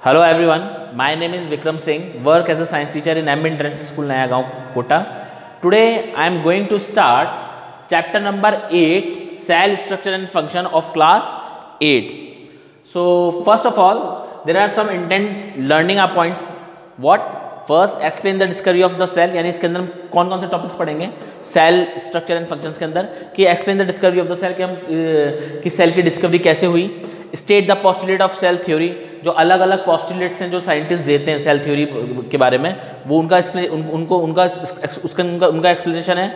Hello everyone, my name is Vikram Singh, work as a science teacher in M International School, Nayagaon, Kota. Today I am going to start chapter number 8, cell structure and function of class 8. So first of all, there are some intent learning points. What? First explain the discovery of the cell, यानी इसके अंदर हम कौन कौन से topics पढ़ेंगे cell structure and functions के अंदर, कि explain the discovery of the cell, कि हम कि सेल की डिस्कवरी कैसे हुई. State the postulate of cell theory, जो अलग अलग पोस्टुलेट्स हैं जो साइंटिस्ट देते हैं सेल थ्योरी के बारे में, वो उनका उनका एक्सप्लेनेशन है.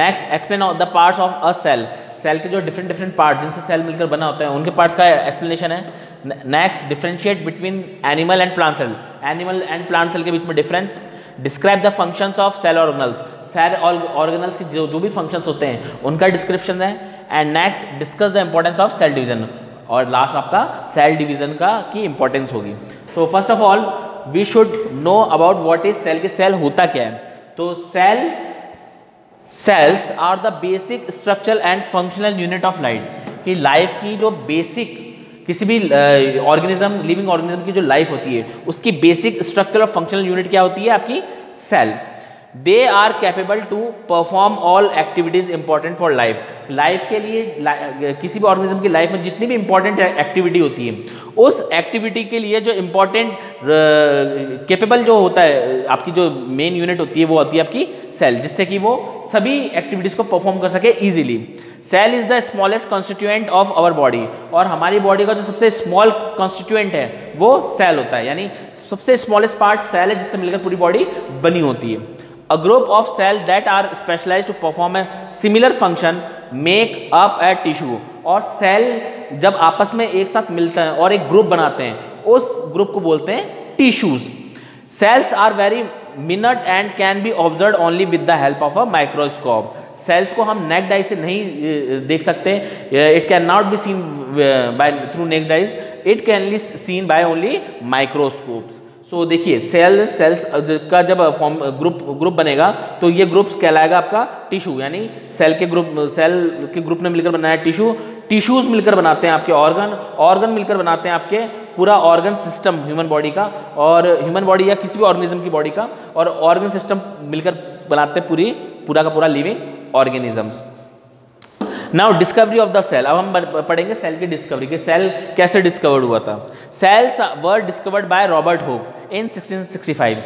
Next explain the parts of a cell, cell के जो डिफरेंट पार्ट जिनसे सेल मिलकर बना होता है उनके पार्ट्स का एक्सप्लेनेशन है. Next differentiate between animal and plant cell, animal and plant cell के बीच में difference. Describe the functions of cell organelles, cell organelles के जो भी फंक्शंस होते हैं उनका डिस्क्रिप्शन है. And next discuss the importance of cell division, और लास्ट आपका सेल डिवीजन का की इंपॉर्टेंस होगी. तो first of all we should know about what is cell, के सेल होता क्या है. तो sales are the basic structural and functional unit of life, कि लाइफ की जो बेसिक किसी भी ऑर्गेनिज्म, लिविंग ऑर्गेनिज्म की जो लाइफ होती है उसकी बेसिक स्ट्रक्चरल और फंक्शनल यूनिट क्या होती है, आपकी cell. They are capable to perform all activities important for life. Life के लिए किसी भी ऑर्गेनिज्म की लाइफ में जितनी भी इंपॉर्टेंट एक्टिविटी होती है उस एक्टिविटी के लिए जो इंपॉर्टेंट कैपेबल जो होता है, आपकी जो मेन यूनिट होती है वो होती है आपकी सेल, जिससे कि वो सभी एक्टिविटीज को परफॉर्म कर सके easily. Cell is the smallest constituent of our body, और हमारी बॉडी का जो सबसे स्मॉल कॉन्स्टिट्यूएंट है वो सेल होता है, यानी सबसे स्मॉलेस्ट पार्ट सेल है जिससे मिलकर पूरी बॉडी बनी होती है. A group of cells that are specialized to perform a similar function make up a tissue. और सेल जब आपस में एक साथ मिलते हैं और एक ग्रुप बनाते हैं उस ग्रुप को बोलते हैं tissues. Cells are very minute and can be observed only with the help of a microscope. Cells को हम नेक्ड आई से नहीं देख सकते, it can not be seen by through naked eyes, it can be seen by only microscopes. So देखिए cells का जब group बनेगा तो ये ग्रुप कहलाएगा आपका टिश्यू, यानी सेल के ग्रुप ने मिलकर बनाया टिश्यू. टिश्यूज मिलकर बनाते हैं आपके ऑर्गन मिलकर बनाते हैं आपके पूरा ऑर्गन सिस्टम ह्यूमन बॉडी का, और ह्यूमन बॉडी या किसी भी ऑर्गेनिज्म की बॉडी का, और ऑर्गन सिस्टम मिलकर बनाते हैं पूरा का पूरा living organisms. Now discovery of the cell, अब हम पढ़ेंगे सेल की डिस्कवरी, कि सेल कैसे डिस्कवर्ड हुआ था. Cells were discovered by Robert Hooke in 1665,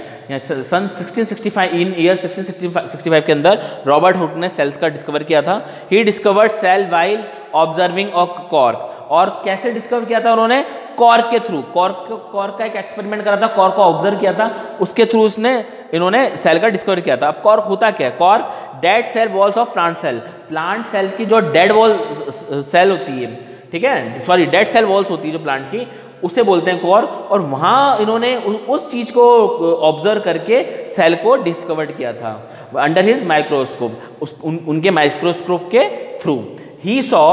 सन 1665, इन ईयर 1665 के अंदर रॉबर्ट हुक ने सेल्स का डिस्कवर किया था. He discovered cell while observing a cork, और कैसे डिस्कवर किया था उन्होंने, कॉर्क के थ्रू. कॉर्क का एक एक्सपेरिमेंट करा था, कॉर्क को ऑब्जर्व किया था, उसके थ्रू इन्होंने सेल का डिस्कवर किया था. अब कॉर्क होता क्या है, cork dead cell walls of plant cell, plant cell की जो डेड वॉल सेल होती है, ठीक है, सॉरी डेड सेल वॉल्स होती है जो प्लांट की, उसे बोलते हैं कॉर्क. और वहाँ इन्होंने उस चीज़ को ऑब्जर्व करके सेल को डिस्कवर किया था अंडर हिज माइक्रोस्कोप, उनके माइक्रोस्कोप के through. He saw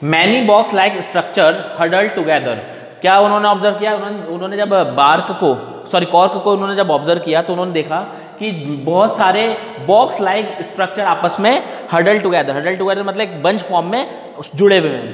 many box like structure huddled together. क्या उन्होंने ऑब्जर्व किया, उन्होंने जब कॉर्क को उन्होंने जब ऑब्जर्व किया तो उन्होंने देखा कि बहुत सारे बॉक्स लाइक स्ट्रक्चर आपस में हडल टुगेदर मतलब एक बंच फॉर्म में जुड़े हुए हैं,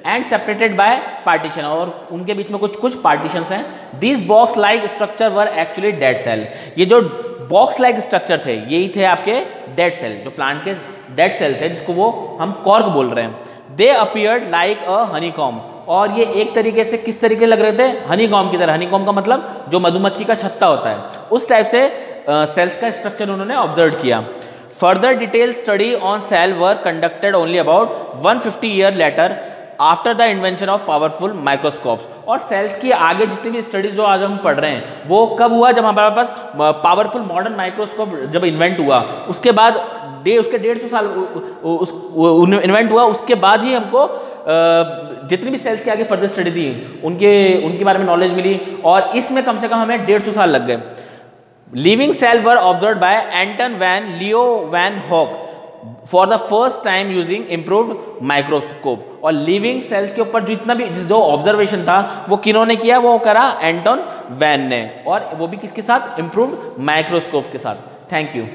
एंड सेपरेटेड बाय पार्टीशन, और उनके बीच में कुछ पार्टीशंस हैं. These box like structure were actually dead cell. ये जो बॉक्स लाइक स्ट्रक्चर थे यही थे आपके डेड सेल, जो प्लांट के डेड सेल थे, जिसको वो हम कॉर्क बोल रहे हैं. They appeared like a honeycomb, और ये एक तरीके से किस तरीके लग रहे थे, हनीकॉम की तरह. हनीकॉम का मतलब जो मधुमक्खी का छत्ता होता है, उस टाइप से सेल्स का स्ट्रक्चर उन्होंने ऑब्जर्व किया. Further detail study on sale were conducted only about 150 year later after the invention of powerful microscopes. और सेल्स की आगे जितनी भी स्टडीज जो आज हम पढ़ रहे हैं वो कब हुआ, जब हमारे पास पावरफुल मॉडर्न माइक्रोस्कोप जब इन्वेंट हुआ, उसके बाद उसके 150 साल इन्वेंट हुआ, उसके बाद ही हमको जितनी भी सेल्स के आगे फर्दर स्टडी थी उनके बारे में नॉलेज मिली, और इसमें कम से कम हमें 150 साल लग गए. Living cell were observe by Anton van Leeuwenhoek for the first time using improved microscope. और लिविंग सेल्स के ऊपर जो ऑब्जर्वेशन था वो किन्होंने किया, वो करा एंटन वैन ने, और वो भी किसके साथ, इम्प्रूव्ड माइक्रोस्कोप के साथ. Thank you.